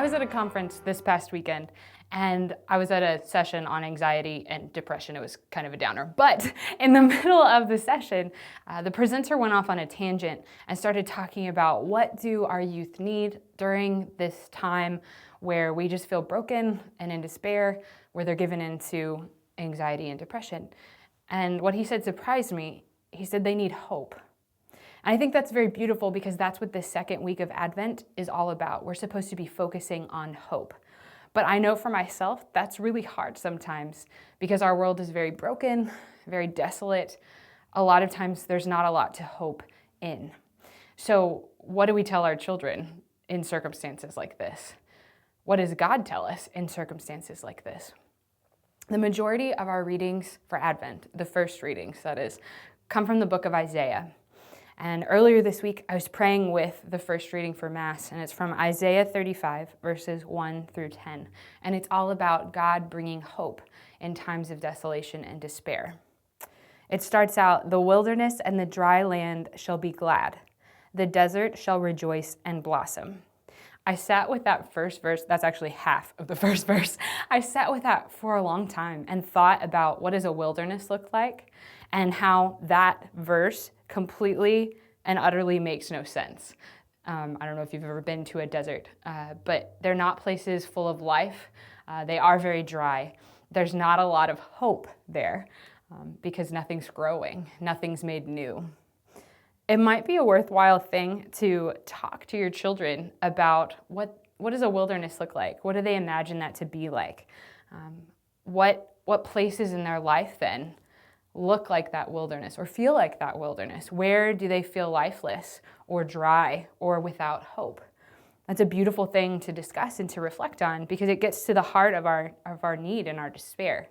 I was at a conference this past weekend, and I was at a session on anxiety and depression. It was kind of a downer. But in the middle of the session, the presenter went off on a tangent and started talking about what do our youth need during this time where we just feel broken and in despair, where they're given into anxiety and depression. And what he said surprised me. He said they need hope. And I think that's very beautiful because that's what this second week of Advent is all about. We're supposed to be focusing on hope. But I know for myself, that's really hard sometimes because our world is very broken, very desolate. A lot of times there's not a lot to hope in. So what do we tell our children in circumstances like this? What does God tell us in circumstances like this? The majority of our readings for Advent, the first readings that is, come from the book of Isaiah. And earlier this week, I was praying with the first reading for Mass, and it's from Isaiah 35, verses 1 through 10. And it's all about God bringing hope in times of desolation and despair. It starts out, "The wilderness and the dry land shall be glad. The desert shall rejoice and blossom." I sat with that first verse, that's actually half of the first verse. I sat with that for a long time and thought about what does a wilderness look like and how that verse completely and utterly makes no sense. I don't know if you've ever been to a desert, but they're not places full of life. They are very dry. There's not a lot of hope there because nothing's growing, nothing's made new. It might be a worthwhile thing to talk to your children about what does a wilderness look like? What do they imagine that to be like? What places in their life then look like that wilderness or feel like that wilderness? Where do they feel lifeless or dry or without hope? That's a beautiful thing to discuss and to reflect on because it gets to the heart of our need and our despair.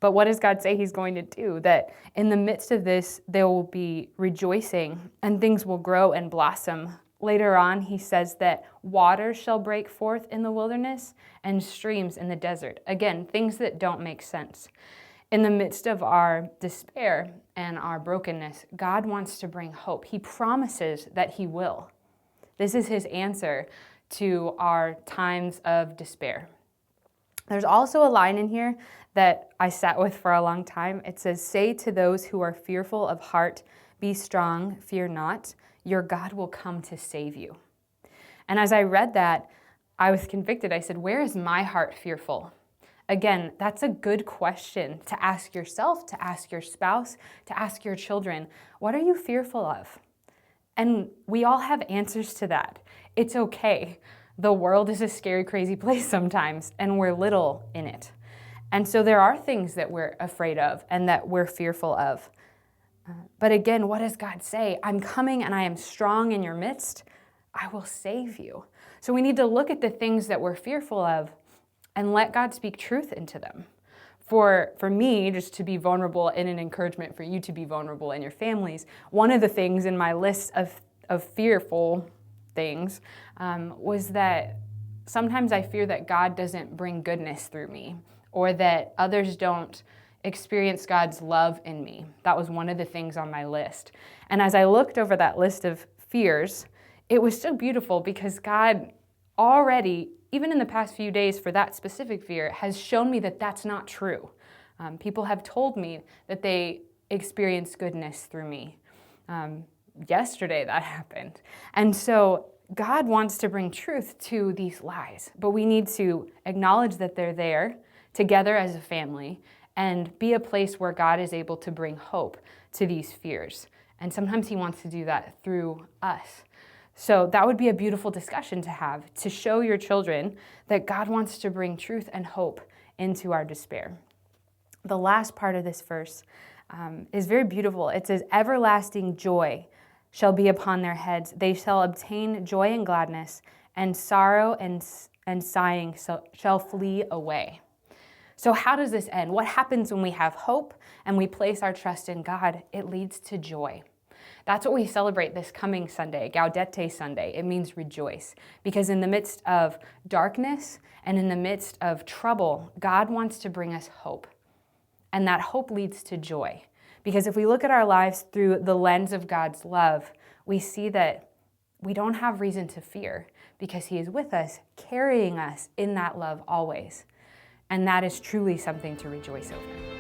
But what does God say he's going to do? That in the midst of this, there will be rejoicing and things will grow and blossom. Later on, he says that waters shall break forth in the wilderness and streams in the desert. Again, things that don't make sense. In the midst of our despair and our brokenness, God wants to bring hope. He promises that he will. This is his answer to our times of despair. There's also a line in here that I sat with for a long time. It says, "Say to those who are fearful of heart, be strong, fear not. Your God will come to save you." And as I read that, I was convicted. I said, where is my heart fearful? Again, that's a good question to ask yourself, to ask your spouse, to ask your children. What are you fearful of? And we all have answers to that. It's okay. The world is a scary, crazy place sometimes, and we're little in it. And so there are things that we're afraid of and that we're fearful of. But again, what does God say? I'm coming and I am strong in your midst. I will save you. So we need to look at the things that we're fearful of and let God speak truth into them. For me, just to be vulnerable and an encouragement for you to be vulnerable in your families, one of the things in my list of fearful things was that sometimes I fear that God doesn't bring goodness through me or that others don't experience God's love in me. That was one of the things on my list. And as I looked over that list of fears, it was so beautiful because God already, even in the past few days for that specific fear, has shown me that that's not true. People have told me that they experience goodness through me. Yesterday that happened. And so God wants to bring truth to these lies, but we need to acknowledge that they're there together as a family and be a place where God is able to bring hope to these fears. And sometimes he wants to do that through us. So that would be a beautiful discussion to have, to show your children that God wants to bring truth and hope into our despair. The last part of this verse is very beautiful. It says, "Everlasting joy shall be upon their heads. They shall obtain joy and gladness, and sorrow and sighing shall flee away." So how does this end? What happens when we have hope and we place our trust in God? It leads to joy. That's what we celebrate this coming Sunday, Gaudete Sunday. It means rejoice. Because in the midst of darkness and in the midst of trouble, God wants to bring us hope. And that hope leads to joy. Because if we look at our lives through the lens of God's love, we see that we don't have reason to fear because he is with us, carrying us in that love always. And that is truly something to rejoice over.